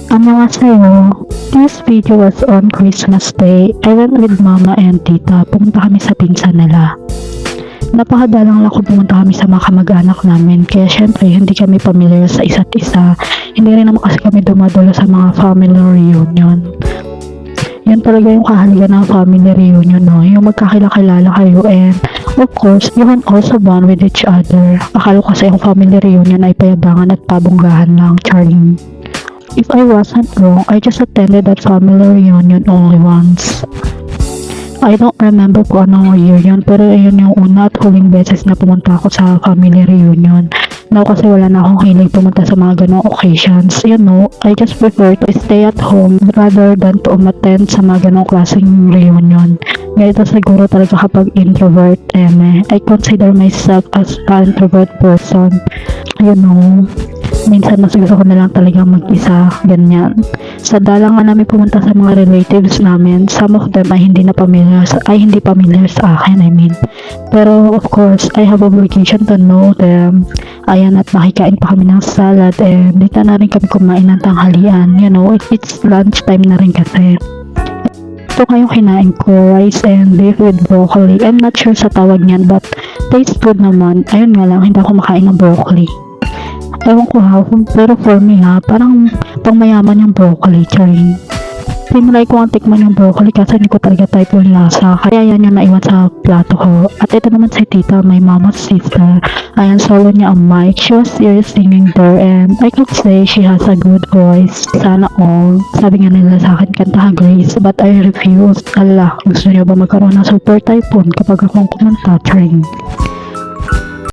Annyeonghaseyo. This video was on Christmas Day. I went with mama and tita. Pumunta kami sa pinsan nila. Napakadalang lang kung pumunta kami sa mga kamag-anak namin. Kaya syempre, hindi kami familiar sa isa't isa. Hindi rin naman kasi kami dumadalo sa mga family reunion. Yan talaga yung kahaligan ng family reunion, no? Yung magkakilala kayo and of course, you can also bond with each other. Akala ko kasi yung family reunion ay payabangan at pabonggahan lang, Charlie. If I wasn't wrong, I just attended that family reunion only once. I don't remember kung anong year yun, pero yun yung una at huling beses na pumunta ako sa family reunion. Now kasi wala na akong hilig pumunta sa mga ganong occasions. You know, I just prefer to stay at home rather than to umattend sa mga ganong klaseng reunion. Ganito siguro talaga kapag introvert, I consider myself as an introvert person. You know, minsan mas gusto ko na lang talaga mag-isa, ganyan. Sa dala nga namin pumunta sa mga relatives namin, some of them ay hindi familiar sa akin, Pero of course, I have obligation to know them. Ayan, at makikain pa kami ng salad and dito na rin kami kumain ng tanghalian. You know, it's lunch time na rin kasi. Ito ngayong kinain ko, rice and beef with broccoli. I'm not sure sa tawag niyan but taste good naman. Ayun nga lang, hindi ako makain ng broccoli. Ewan ko ha, pero for me ha, parang pangmayaman yung broccoli, Charing. Tinry ko ang tikman yung broccoli kasi hindi ko talaga type yung lasa. Kaya yan yung naiwan sa plato ko. At ito naman si tita, my mama's sister. Ayan, solo niya ang mic. She was here singing there and I could say she has a good voice. Sana all. Sabi nga nila sa akin, kanta Grace. But I refused. Allah, gusto niyo ba magkaroon ng super typhoon kapag akong kumanta, Charing?